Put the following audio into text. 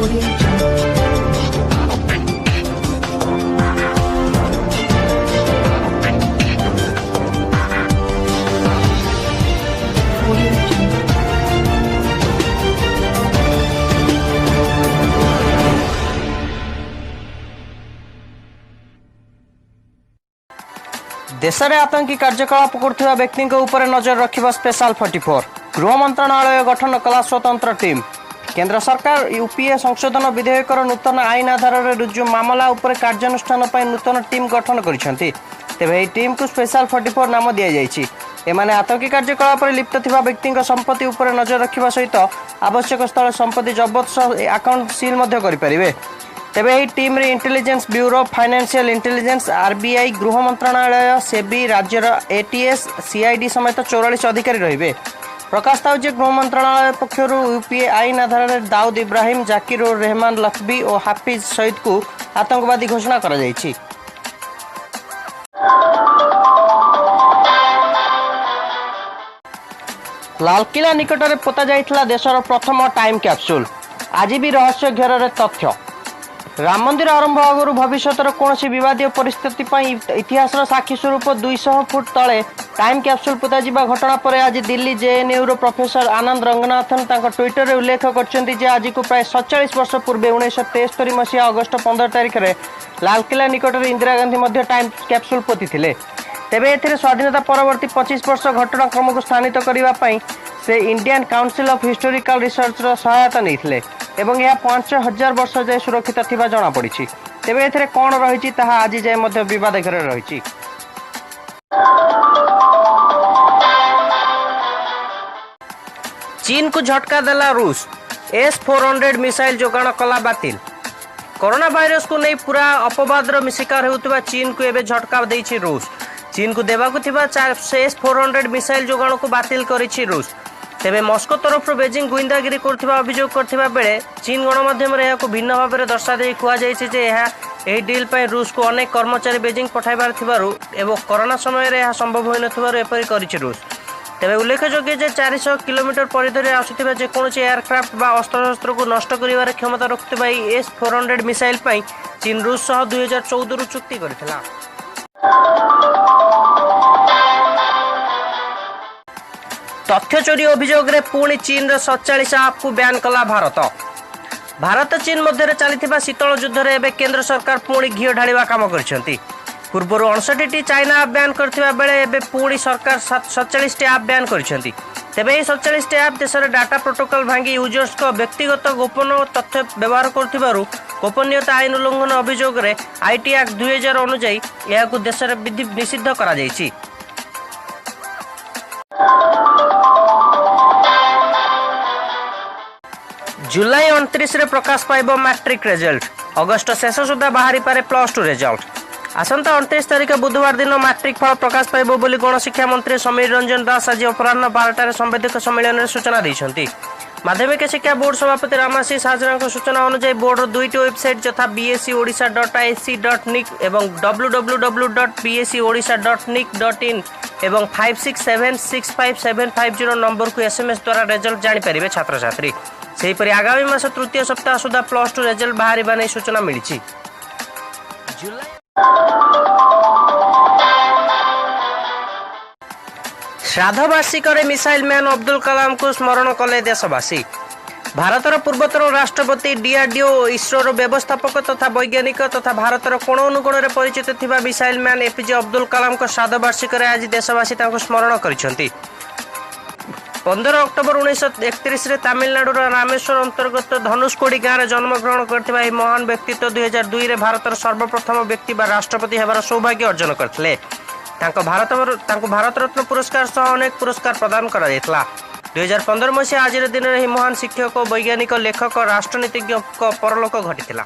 देश में आतंकी कार्यकलाप करुवा व्यक्ति नजर रखा स्पेशल 44 गृह मंत्रणालय गठन कला स्वतंत्र टीम। केंद्र सरकार यूपीए संशोधन विधेयक नूतन आईन आधार में रुजु मामला उपर कार्यानुष्ठान नूतन टीम गठन करिसेंति। तेबे एही टीम को स्पेशल 44 नाम दिया जायछि। एमाने आतंकी कार्यकलाप लिप्त थिबा व्यक्ति संपत्ति उपर नजर रखा सहित आवश्यक स्थल संपत्ति जबत सह अकाउंट सील मध्य करें। तेबे एही टीम रे intelligence bureau, financial intelligence, RBI, गृह मंत्रणालय, सेबी, राज्यर एटीएस, सीआईडी समेत 44 अधिकारी रहिबे। प्रकाश था गृह मंत्रणालय पक्षर यूपीए आईन आधार में दाऊद इब्राहिम, जाकिर उर रहमान लखबी और हाफिज सईद को आतंकवादी घोषणा करा जायछि। लालकिला निकट में पोता जाइथिला देशर प्रथम टाइम कैप्सूल। आज भी रहस्य घेर तथ्य। राम मंदिर आरंभ आगु भविष्य कौन विवादीय परिस्थिति इतिहास साक्षी स्वरूप 200 फुट तले टाइम कैप्सूल पोता जिबा घटना पर आज दिल्ली जेएनयू प्रॉफेसर आनंद रंगनाथन ट्विटर रे उल्लेख करछन्ति आज को प्राय 47 वर्ष पूर्व 1973 मसीहा अगस्त 15 तारिख में लालकिला निकट में इंदिरा गांधी मध्य टाइम कैप्सूल पोती थिले। तेबे एथिरे स्वाधीनता परवर्ती 25 वर्ष घटनाक्रम को स्थानित करने से Indian council of historical research सहायता नहीं एवं यह 5000 वर्ष जाए सुरक्षित थिबा जଣା पड़ी। तेबे एथिरे कौन रही ताहा आज जाए मध्य विवाद घर रही। चीन को झटका देला रूस। S-400 मिसाइल जोगाण कला बातिल। कोरोना वायरस को नहीं पूरा अपवादर शिकार होउतबा चीन को एबे झटका देछि रूस। चीन को देवाकु थिबा S-400 मिसाइल जोगाण को बातिल करिछि रूस। तेबे मस्को तरफ बेजिंग गुइंदागिरी करथिबा अभियोग करथिबा बेले चीन गणमाध्यम रे याको भिन्न भाव में दर्शा दे कुआ जायछि जे एही डील पय रूस को अनेक कर्मचारी बेजिंग पठाइबार थिबारु एवं कोरोना समय रे यह संभव होई नथिबारु एपरि करिछि रूस। तेबे उल्लेखयोग्य जे 400 किलोमीटर परिधि में आसुथिबा जे कोनोसी एयरक्राफ्ट बा अस्त्र को नष्ट करिवार क्षमता रखुथिबा S-400 मिसाइल पय चीन रूस सह 2014 रु चुक्ति करथिला। तथ्य चोरी अभियोग रे पुणी चीन रे 47 आप को बैन कला भारत। भारत चीन मध्य चली शीतल युद्ध रे एबे केंद्र सरकार पुणी घी ढालिबा काम करछंती। पूर्वर 59 चाइना आप बैन करथिबा बेले एबे पुणी सरकार 47 आप बैन करछंती। तेबे 47 आप देश रे डाटा प्रोटोकॉल भांगी यूजर्स को व्यक्तिगत गोपन तथ्य व्यवहार करथिबारु गोपनीयता आईन उल्लंघन अभियोग रे आईटी एक्ट 2000 अनुसार यह को देश रे विधि निषिद्ध करा जायछि। जुलाई 29 रे प्रकाश पाइब मैट्रिक रिजल्ट। अगस्त शेष सुधा बाहरी पारे +2 रिजल्ट। आसंता 29 तारिख बुधवार दिन मैट्रिक फल प्रकाश पाइब बोली गणशिक्षा मंत्री समीर रंजन दास आज अपराह्न 12 संवेदक सम्मेलन में सूचना देइछन्ति। माध्यमिक शिक्षा बोर्ड सभापति रामाशीष हाजरा सूचना अनुसार बोर्डर 2टी वेबसाइट यथा bscodisha.ac.nic एवं www.bscodisha.nic.in एवं 56765750 नंबर को SMS द्वारा रिजल्ट जानी पारिबे छात्र छात्री। सेहीपरि आगामी मास तृतीय सप्ताह सुधा +2 रिजल्ट बाहरी नहीं सूचना मिली। श्राद्ध वार्षिक मिसाइल मैन अब्दुल कलाम को स्मरण कले देशवासी। भारतर पूर्वतन राष्ट्रपति डीआरडीओ इसरोर व्यवस्थापक तथा वैज्ञानिक तथा भारतर कोण अनुकोण में परिचित थिबा missile man APJ Abdul Kalam को श्राद्ध वार्षिक आज देशवासी स्मरण करिसेंति। 15 अक्टोबर 1931 रे तमिलनाडुर रामेश्वर अंतर्गत धनुषकोडी गाँव में जन्मग्रहण करथिबा एही महान व्यक्तित्व 2002 रे भारतर सर्वप्रथम व्यक्ति बा राष्ट्रपति हेबार सौभाग्य अर्जन करथिले। भारत रत्न पुरस्कार सह अनेक पुरस्कार प्रदान करा जायतिला। 2015 मसीहा आज दिन में महान शिक्षक, वैज्ञानिक, लेखक, राष्ट्रनीतिज्ञ परलोक घटिथिला।